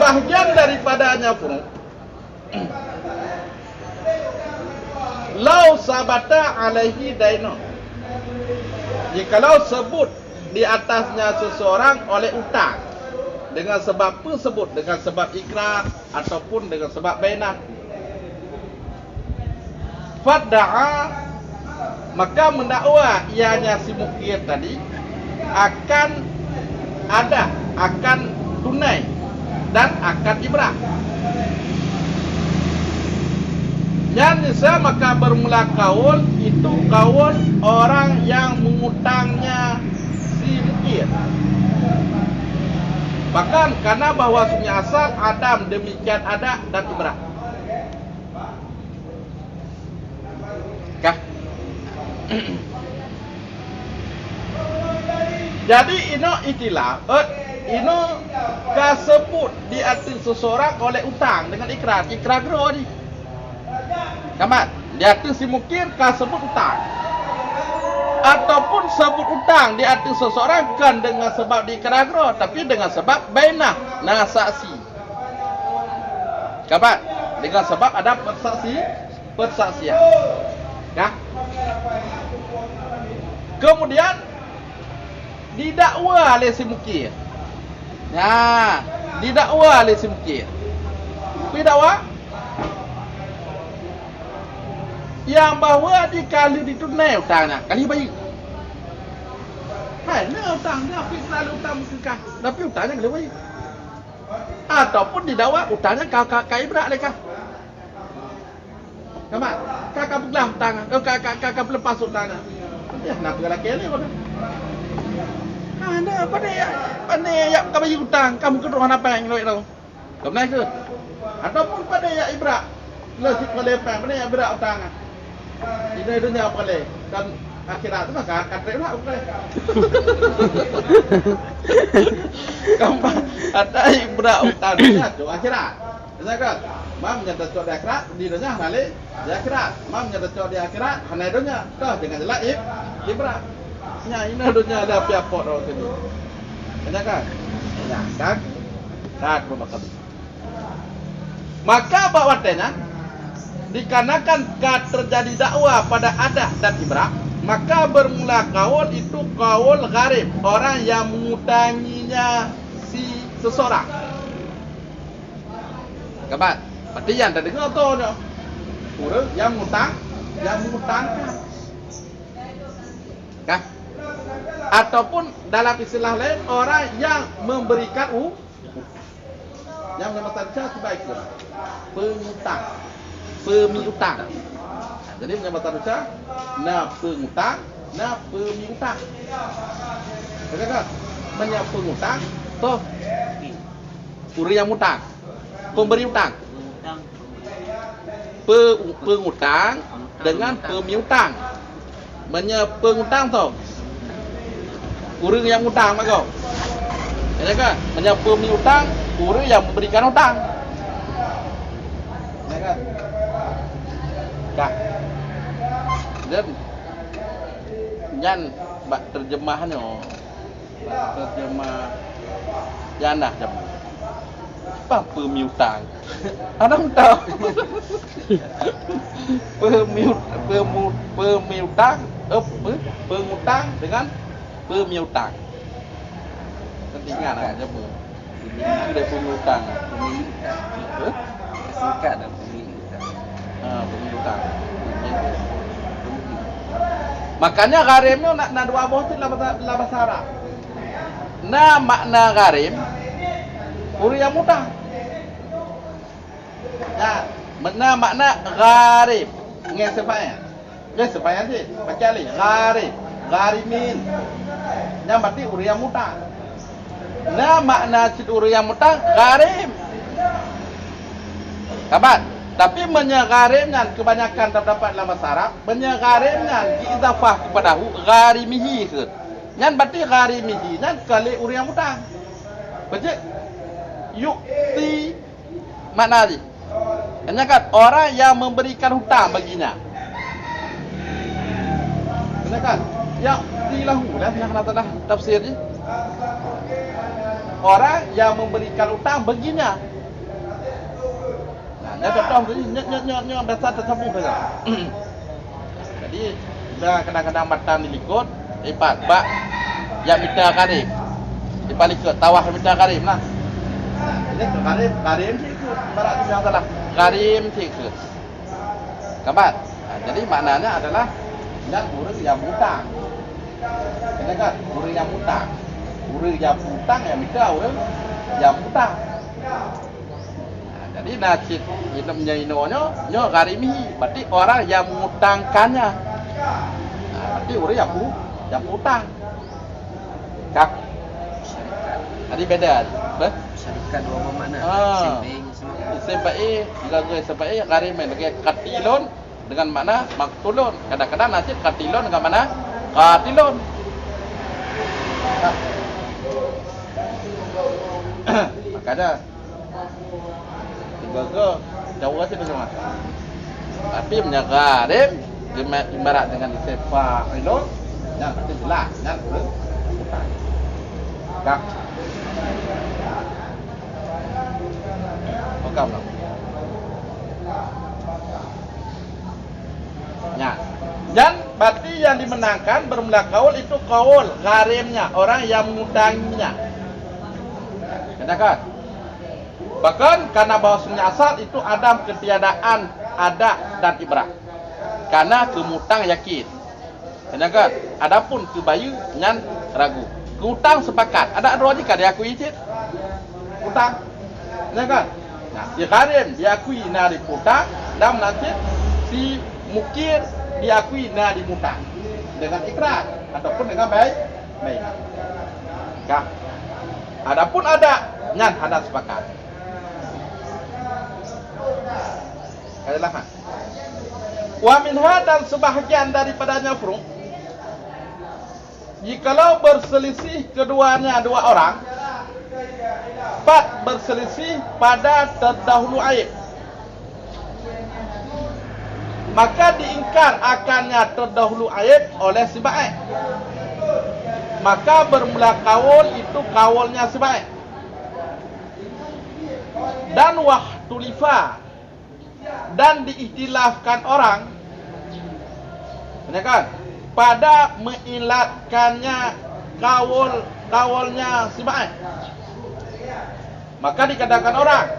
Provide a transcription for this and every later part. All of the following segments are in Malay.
sebahagian daripadanya pun lau sabata alaihi daino, jikalau sebut di atasnya seseorang oleh utang dengan sebab apa sebut, dengan sebab ikrar ataupun dengan sebab bainah, fadda'a, maka mendakwa ianya si mukir tadi akan ada, akan tunai dan akan ibrah. Yang nisa maka bermula kaul itu kaul orang yang mengutangnya si mukir. Bahkan karena bahwa sunyi asal Adam demikian ada dan ibrah. Kah? Jadi ino itilah ino kasebut di atas seseorang oleh utang dengan ikrar gero ni. Kamat, di atas si mukir kasebut utang. Ataupun sebut utang di atas seseorang kan dengan sebab diikrar gero, tapi dengan sebab bainah, nah saksi. Kamat, dengan sebab ada persaksian. Ya. Kemudian didakwa oleh si mukir. Ya, didakwa oleh si mukir. Didakwa yang bahawa dikali ditunai utangnya, kali bayi. Hai, ni utang ni apa selalu utang mukikah? Tapi utangnya kali bayi. Ataupun didakwa utangnya kau ibrak lekah. Kamat, kakak belah utang, kakak lepas utangnya. Ya, nak lelaki ni kau. Ada pada ya kau bagi utang, kamu ke rumah apa yang duit tahu? Kau naik ke? Ataupun pada ya ibrak. Lesik boleh pada ya ibrak utang. Ini dunia apa boleh? Dan akhirat tu maka akan terima boleh. Kamu ada ibrak utang tu akhirat. Betul? Mam nyata cok di akhirat, di dunia balik di akhirat. Mam nyata cok di akhirat, hanya dunia. Dah dengan jelas ibrak. Nya ini dunia ada apa orang sini. Betul kan? Ya, kan? Tak bermakna. Maka bawatnya dikarenakan terjadi dakwa pada adah dan ibrah, maka bermula kaul itu kaul gharib, orang yang mengutanginya si seseorang. Kabat, berarti yang tadi kau tahu dah. Orang yang mengutangkan. Kah? Ataupun dalam istilah lain orang yang memberikan yang menyebutkan sebaiknya pengutang, pemiutang. Jadi menyebutkan na pengutang, na pemiutang. Betul tak? Menyebut pengutang, toh orang yang utang, pemberi utang. Pengutang dengan pemiutang. Menyebut pengutang toh orang yang utang mak kau. Ya kan? Menyebut pemiutang orang yang memberikan hutang. Ya kan? Dah. Dan jangan bak terjemahannya. Terjemah jangan dah jam. Apa pemiutang? Orang tahu. Pemiutang, pengutang dengan pemiutang. Ketinggalan aja bu. Ini dari pemiutang, Singkat dan pemiutang. Pemiutang. Makanya gharimnya nak dua buah tu dalam bahasa Arab. Na makna gharim orang yang utang. Ya, makna gharib. Ngai sepaya. Ngai sepaya sih. Baca lagi gharib, gharimin. Yang berarti orang yang utang. Nah makna orang yang utang gharim. Kabat. Tapi menyegarimnya kebanyakan terdapat dalam bahasa Arab, menyegarimnya diizafah kepada gharimihi ke. Yang berarti gharimihi yang kali orang yang utang. Betul? Yukti makna ni. Hanya kan orang yang memberikan hutang baginya. Hanya kan yang tilahu dah yang kata dah tafsir ni. Orang yang memberikan hutang baginya. Ya contoh tu nyo biasa tersambung saja. Jadi bila kadang-kadang matan dilikut, lipat bak ya mita karim. Dipalikut tawah mita karim lah. Ini karim sikut. Barat tu yang salah. Karim sikut. Kabat. Jadi maknanya adalah yang urus yang hutang. Kena kan? Urus yang hutang. Urus yang hutang yang mita urus yang hutang. Jadi nasib hidupnya inonya nyo karimihi. Berarti orang yang mengutangkannya. Berarti orang yang hutang. Kak. Jadi beda. Syarikat dua makna. Sembing semua. Sebaik jika sebaik karimin dengan katilon dengan makna maktulun. Kadang-kadang nasib katilon dengan makna katilun. Makanya tiga jauh sih semua. Tapi menjaga karim ibarat dengan sepak ilon, yang pasti jelas, yang hutang. Kak. Okam lah. Ya. Dan berarti yang dimenangkan bermula kaul itu kaul karimnya, orang yang mengutanginya. Katakan. Bahkan karena bahwasanya asal itu ada ketiadaan ada dan ibrah. Karena kemutang yakin. Katakan. Adapun kebayu nyan ragu. Kutang sepakat. Ada dua jika diakui itu. Kutang. Katakan. Nah, si karim diakui nari hutang dan nanti si mukir diakui nari hutang dengan ikrar ataupun dengan baik. Kah? Adapun ada nyan ada sepakat. Adalah. Wa minha dan sebahagian daripadanya furu. Jikalau berselisih keduanya dua orang, berselisih pada terdahulu aib, maka diingkar akannya terdahulu aib oleh si baik. Maka bermula kaul itu kaulnya si baik. Dan wahtulifa dan diikhtilafkan orang, kan? Pada mengilatkannya kaulnya si baik. Maka dikatakan orang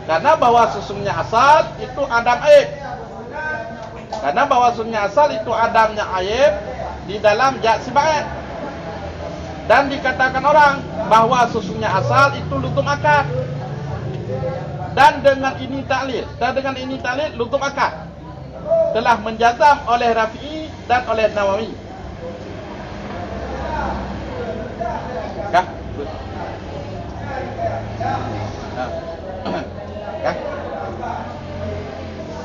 karena bahwa sesungguhnya asal itu adam aib. Karena bahwa sesungguhnya asal itu adamnya aib di dalam zat si baik. Dan dikatakan orang bahwa sesungguhnya asal itu lutum akad. Dan dengan ini taklid lutum akad telah menjazam oleh Rafi'i dan oleh Nawawi. Kah?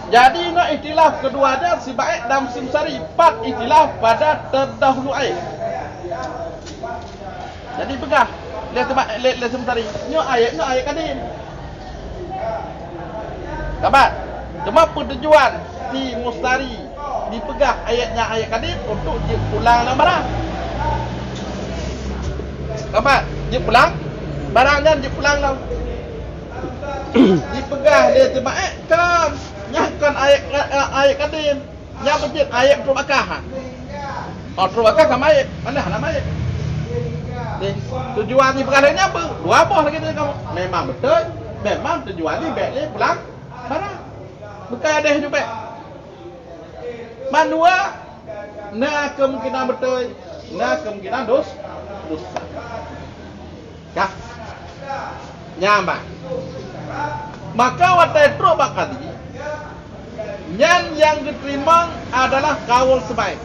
Jadi nak ikhtilaf keduanya si baik dan si sari pat ikhtilaf pada terdahulu aib. Jadi pegah le sementari nyo ayat kadim. Kabat. Cuma tujuan si mustari dipegah ayatnya ayat kadim untuk dia pulang dalam barang. Kabat, dia pulang barangnya dia pulang dalam. Dipegah dia sebaik kan nyahkan ayat kadim. Yang penting ayat terbakar. Oh terbakar sama ayat. Mana nama ayat? Tujuan ni perkaranya apa? Dua apa lagi tu kamu? Memang betul. Memang tujuan ni baik ni pulang barang. Bukan ada hidup baik. Manua na kemungkinan betul, na kemungkinan dosa. Kah? Nyaman. Maka watetro bakadi yang diterima adalah kaul sebaik.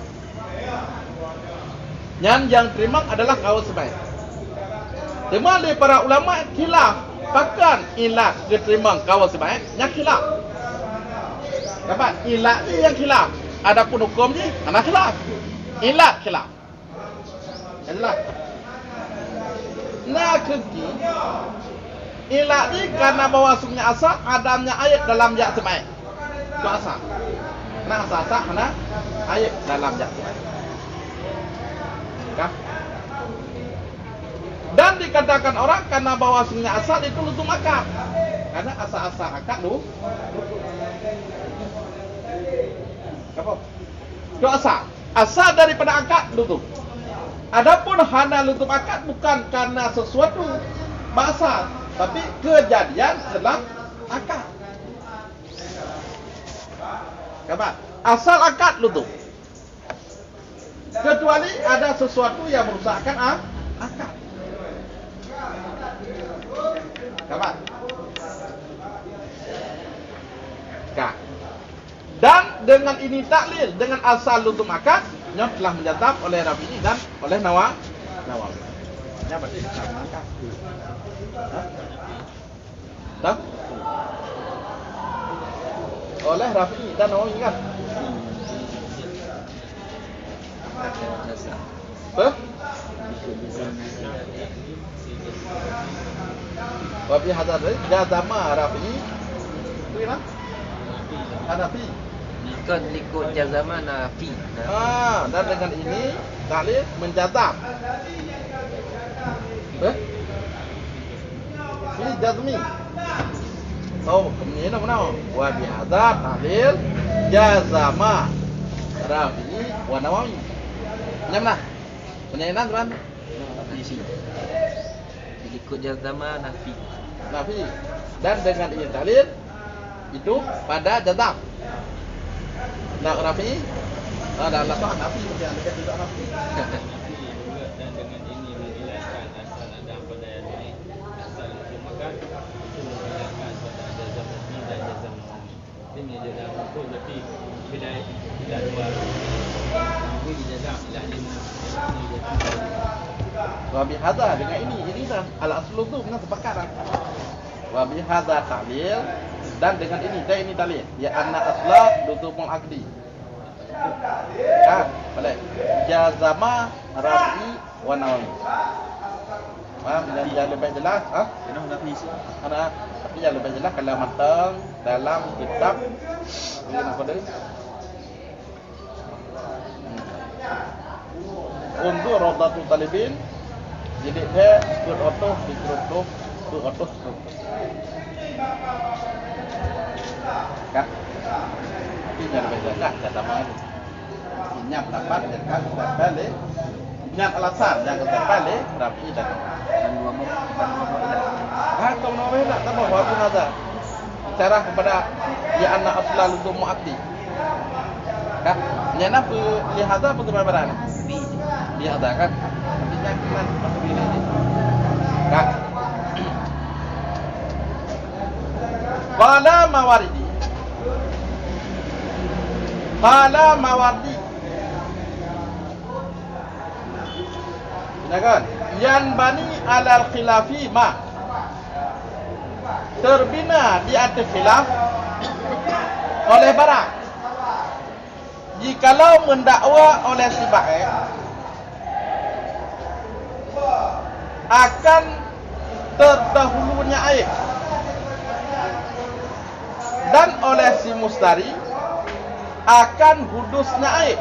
Yang terima adalah kaul sebaik. Cuma oleh para ulama khilaf, bahkan ilat diterima kaul sebaik, yang khilaf. Dapat ilat ni yang khilaf. Adapun hukum ni ana khilaf. Ilat khilaf. Adalah. Nah keki ilat ni karena bahwasanya asal adanya ayat dalam zat sebaik. Itu asal. Nah asal ana ayat dalam zat sebaik. Dan dikatakan orang karena bahwasanya asal itu lutum akad. Karena asal-asal akad lu apa? Itu asal daripada akad lutut. Adapun hana lutut akad bukan karena sesuatu masa, tapi kejadian setelah akad. Kapan? Asal akad lutut. Kecuali ada sesuatu yang merusakkan akad. Kapan? Kak. Dan dengan ini taklil dengan asal lutut akad, nya telah menjawab oleh Rafi'i dan oleh Nawawi. Nya berarti sama akad. Hah? Oleh Rafi'i dan Nawawi kan? Apa? Wabi hadar jazama Rafi'i. Itu kan? Hanafi. Likut jazama nafi. Dan dengan ini taklil menjazam. Ini jazmi. Oh, kemudian mana? Wa bi hadar taklil jazama Rafi'i wa Nawawi. Nyamlah. Penyaingan tuan. Di sini. Likut jazama nafi. Nafi. Dan dengan ini taklil itu pada jazam. Nak Rafi? Ada lafaz Nafi mesti ada juga Nafi. Dan dengan ini menghilangkan asal ada pada ini asal itu maka itu menghilangkan pada jazam nafi dan jazam nawawi. Ini jazam itu berarti bila dua ini dijazam bila ini Wa bi hadza dengan ini dah al aslu tu kena sepakat dah. Wa bi hadza ta'lil dan dengan ini dalil ya anna asla lutumul aqdi. Boleh. Jazama Rafi wa Nawawi. Faham yang lebih jelas Kenapa nafi sih? tapi yang lebih jelas kalau matang dalam kitab ini apa tadi? Untuk Rawdatul Talibin jadi dia berotoh di berotoh Kak, tapi jangan berjalan kata mana? Ingat dapat dan kan terbalik. Ingat alasan yang terbalik Rafi dan dua muqaddimah. kalau nawi nak tambah wabu hadza. Cara kepada ya anak aslal untuk mu'addi. Kak, nyana pe lihat apa tu barang? Lihat kan. Tapi jangan masuk ini. Kak. Qala Mawardi. Dengarkan. Yan bani alal khilafi ma. Terbina di atas khilaf oleh barang. Jikalau mendakwa oleh si baik akan terdahulunya aib dan oleh si mustari akan hudusnya aib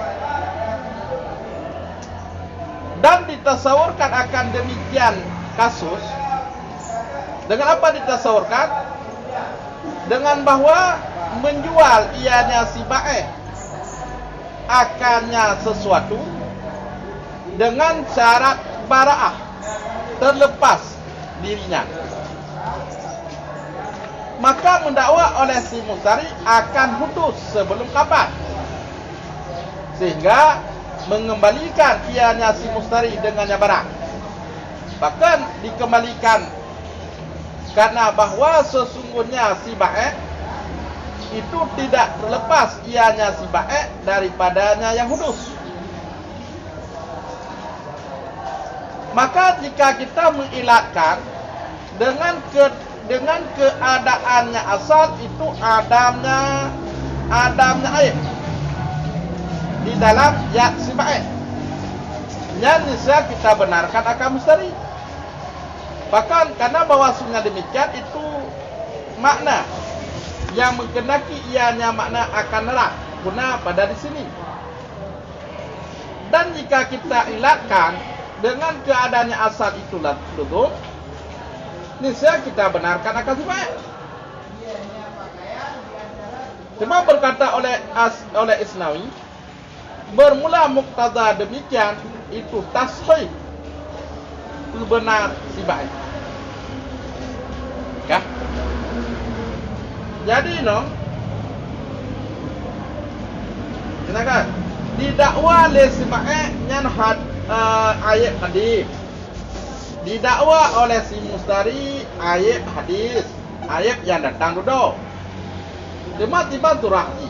dan ditasawurkan akan demikian kasus. Dengan apa ditasawurkan? Dengan bahwa menjual ianya si baik akannya sesuatu dengan syarat bara'ah, terlepas dirinya, maka mendakwa oleh si mustari akan hudus sebelum kapan, sehingga mengembalikan ianya si mustari dengannya barang, bahkan dikembalikan karena bahwa sesungguhnya si baik itu tidak terlepas ianya si baik daripadanya yang hudus. Maka jika kita mengilatkan dengan keadaannya asal itu adamnya aib di dalam ya si baik, yang bisa kita benarkan akan mustari. Bahkan karena bahwasanya demikian itu makna yang menghendaki ianya makna akan nerak guna pada di sini. Dan jika kita ilatkan dengan keadaannya asal itulah duduk, niscaya kita benarkan akan si baik. Cuma berkata oleh Isnawi, bermula muqtada demikian itu tashih, itu benar si baik. Kah? Jadi silakan didakwa le si baik nyan ayat hadis. Didakwa oleh si Mustari ayat hadis, ayat yang datang dulu. Tiba-tiba turahi.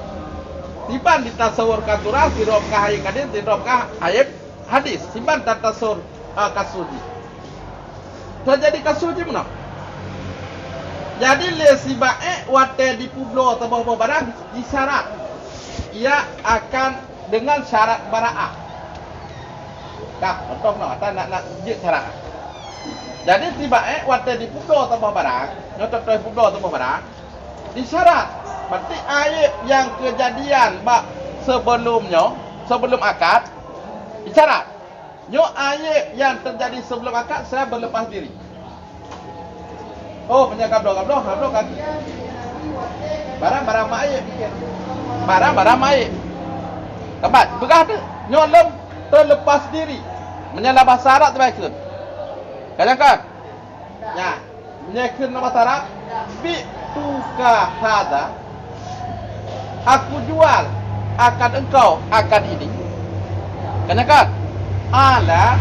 Tiba ditasawurkan turah dirobkah ayat hadis, dirobkah ayat hadis. Tiba tatasur kasuji. Terjadi kasuji mana? Jadi le si baik wate di publio atau bawah barang disyarat. Ia akan dengan syarat bara'ah. Dah, betul nak je syarat. Jadi tiba waktu di publio atau barang, nyotot dari publio atau barang, disyarat. Berarti ayat yang kejadian sebelum akad, disyarat. Nyo ayat yang terjadi sebelum akad saya berlepas diri. Oh, punya kablo kan. Barang maik. Barang maik. Tempat, begah tu. Nyo lem terlepas diri. Menyalah bahasa Arab terbaik tu. Katakan. Ya, menyekir nama Arab bi tuka hada. Aku jual akan engkau akan ini. Katakan. Ala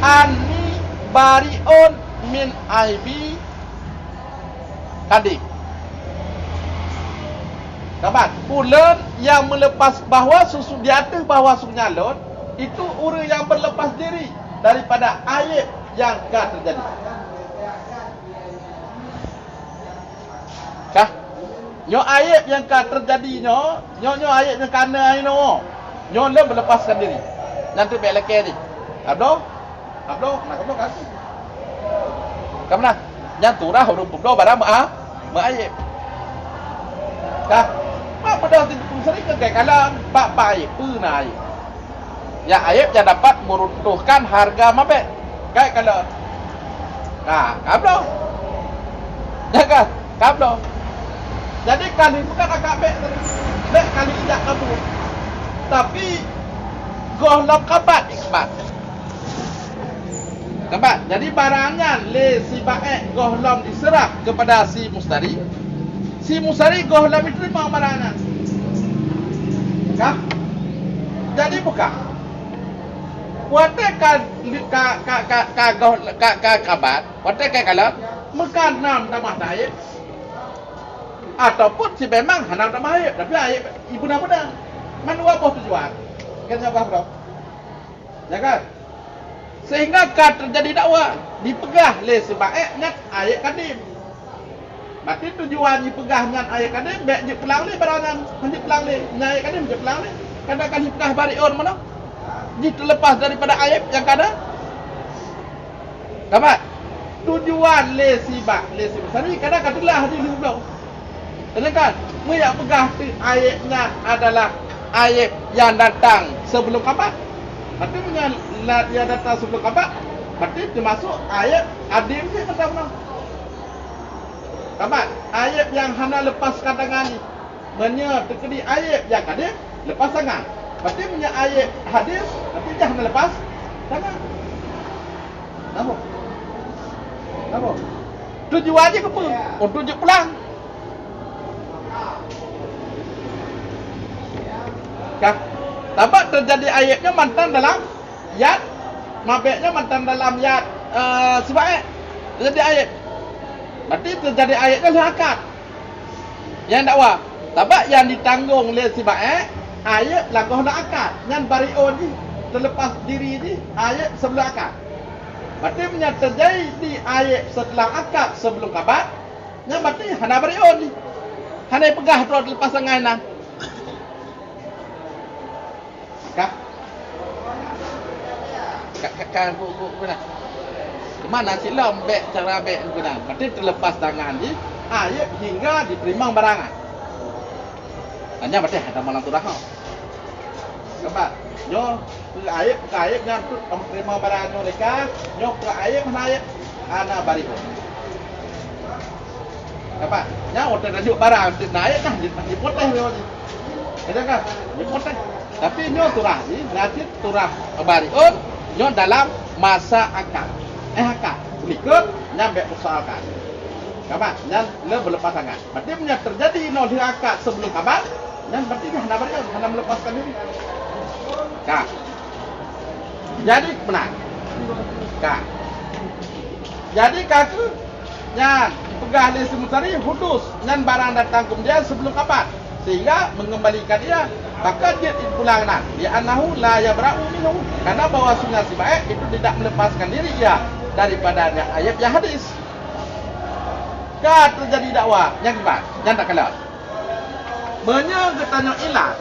ani bariun min aibi kadik. Kapan? Ulen yang melepas bahawa susu di atas bahawa susu nyalon itu orang yang berlepas diri daripada aib yang akan terjadi. Kah? Nyo aib yang akan terjadi nyo aib yang kena nyo le berlepaskan diri. Nanti baik lelaki ni. Abdo nak kan? Kamana? Yang turah huruf abdo barang aib. Kah? Pak pada waktu itu sering kegagalan pak aib pernah aib. Ya aib yang dapat meruntuhkan harga mabek. Kayak kalau kablo. Ya kan? Kablo. Jadi kali bukan agak bek kali tidak kabur. Tapi gohlom kabat ikbat. Kabat. Jadi barangnya le si baik gohlom diserah kepada si Mustari. Si Mustari gohlom itu terima barangnya. Kah? Jadi bukan. Wate kabat, wate kalau mekan nam tamah daib, ataupun si memang hanam tamah daib, tapi aib ibu nama mana apa tujuan? Kan apa bro? Ya kan? Sehingga kan terjadi dakwah dipegah le sebaiknya ayat kadim. Berarti tujuan dipegah dengan ayat kadim, baik je pelang le barangan, hanya pelang le, ayat kadim je pelang le. Kadang-kadang dipegah bariun mana? Terlepas daripada aib yang ada. Dapat tujuan lesibak lesibari kadang-kadang lah di luar. Kan? Mereka pegah aibnya adalah aib yang datang sebelum kabat. Berarti yang datang sebelum kabat, berarti termasuk aib adim ni kata-kata. Kabat, aib yang hana lepaskan tangan ni. Terkedi aib yang kadim lepas tangan. Berarti punya ayat hadis, berarti jangan lepas tangan. Kenapa? Tujuan aja ke apa? Oh, tujuan pulang. Kah? Tabat terjadi ayatnya mantan dalam yad, mabeknya mantan dalam yad sebaik. Terjadi ayat. Berarti terjadi ayatnya sehakat. Yang dakwa. Tabat yang ditanggung oleh sebaik ayat lakuh nak akad dengan bariun ni terlepas diri ni ayat sebelum akad. Berarti punya terjadi ayat setelah akad sebelum kabat. Yang berarti hana bariun ni. Hana pegah tu lepas tangan nah. Kah? Kan bu nak. Mana silam bek cara bek guna. Berarti terlepas tangan ni ayat hingga diterima barangan. Hanya berarti ada malam turah. Kabat, nyo aib ngan tu terima barang mereka, nyo ke aib mana aib ana bariun. Apa? Nya order najuk barang naik dah dipoteh dia. Ada kan? Dipoteh. Tapi nyo turah ni nanti turah bariun nyo dalam masa akad. Akad. Berikut nyampe usahakan. Kapan? Yang le berlepas tangan. Berarti punya terjadi no di akad sebelum kapan? Yang berarti dah hendak bariun, hendak melepaskan diri. Kak. Jadi benar. Kak. Jadi kaku nyan pegah lesi mutari hudus nyan barang datang kemudian sebelum kapan sehingga mengembalikan dia maka dia dipulangan dia anahu la yabra'u minhu karena bahwasanya si baik itu tidak melepaskan diri dia daripadanya ayat ya hadis. Ka terjadi dakwah yang gimana? Yang tak kalah. Menyangkutnya ilat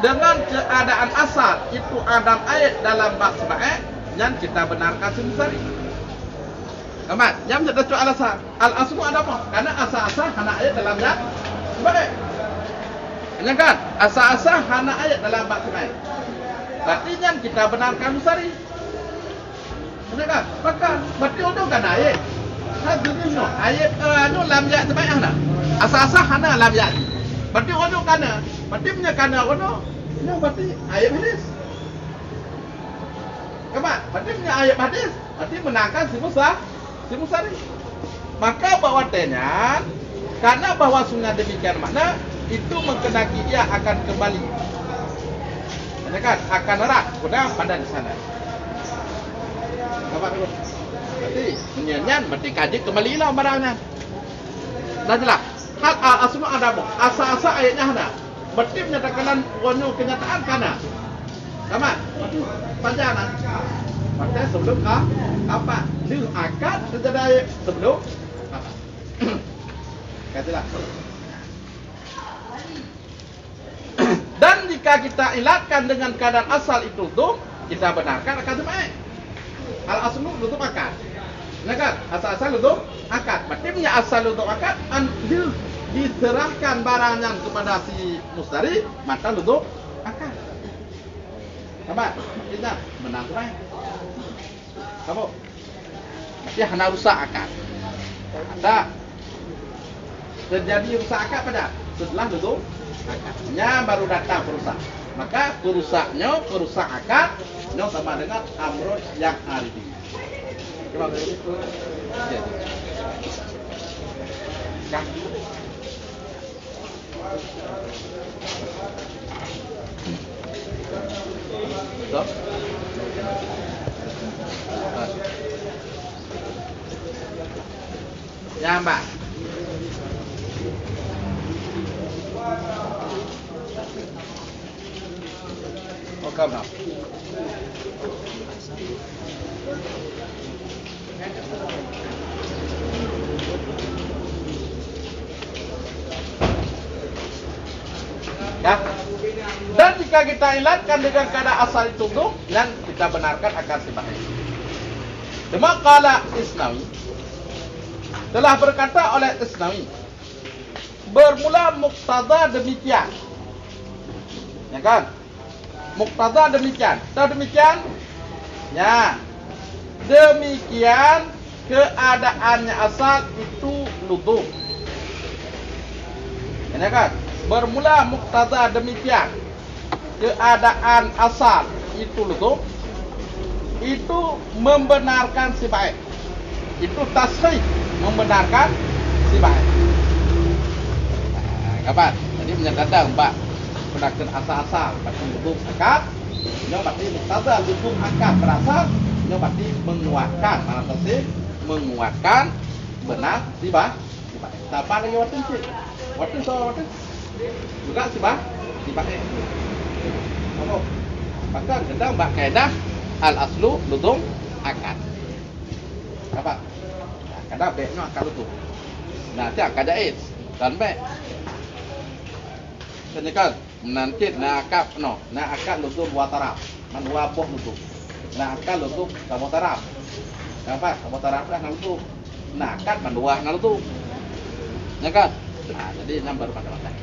dengan keadaan asal itu adam ayat dalam bab sebaik yang kita benarkan sendiri. Amat, yang menjadi alasan. Al-aslu ada apa? Karena asal-asal hana ayat dalam yang baik. Hanya kan? Asal-asal hana ayat dalam bab baik. Berarti yang kita benarkan musari. Hanya kan? Maka berarti untuk kan ayat. Hadis no ayat anu lam ya sebaik hana. Asal-asal hana lam ya. Berarti untuk kana. Berarti punya kana ono. Ini berarti ayat hadis. Amat, berarti punya ayat hadis. Berarti menangkan si Musa. Si Musari. Maka bahwatanya karena bahwa sunnah demikian makna itu mengkenaki dia akan kembali. Ada kan? Akan erat sudah pada di sana. Apa dulu? Berarti menyanyian berarti kaji kembalilah barangnya. Dah jelas. Hal asma ada apa? Asa-asa ayatnya ada. Berarti menyatakan wano kenyataan kana. Sama? Berarti panjang. Maka sebelum apa? Dia akad terjadi sebelum apa? Katalah. Dan jika kita ilatkan dengan keadaan asal itu tuh, kita benarkan akad baik. Al aslu tutup akad. Nah kan? Asal-asal itu akad. Berarti punya asal untuk akad diserahkan barang yang kepada si mustari, maka tutup akad. Apa? Kita menang baik. Kamu dia hanya rusak akad. Ada terjadi rusak akad pada setelah itu akadnya baru datang perusak. Maka perusak akad nya sama dengan amrun yang aridi. Coba begitu. Ya. So? Ya mbak. Oh kamu. Ya. Dan jika kita ilatkan dengan keadaan asal itu dan kita benarkan akan sebahaya. Dema qala Isnawi telah berkata oleh Isnawi bermula muqtada demikian. Ya kan? Muqtada demikian. Tahu demikian? Ya. Demikian keadaannya asal itu luzum. Ya kan? Bermula muqtada demikian. Keadaan asal itu luzum. Itu membenarkan si baik. Itu tasrih membenarkan si baik. Kapan? Jadi menyatakan mbak pendakan asal-asal berarti luzum akad. Ini berarti muqtada luzum akad berasal. Ini berarti menguatkan mana tasrih menguatkan benar si baik. Siapa lagi waktu sih? Waktu juga si baik. Apa? Maka kita mbak kaedah al-aslu luzum akad. Apa? Kadang baiknya akad luzum. Nanti akad jaiz dan baik. Kenyakan nanti nak akad luzum wa taraf. Man wabuh luzum. Nak akad luzum sama taraf. Apa? Sama taraf dah luzum. Nak akad man dua luzum. Ya kan? Nah, jadi nomor macam-macam.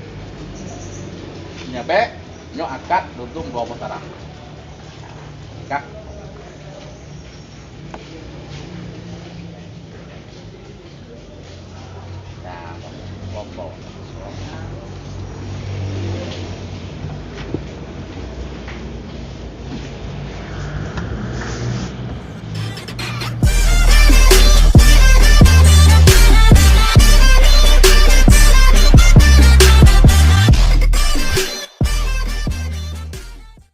Nya baik, nyo akad luzum wa taraf. Kak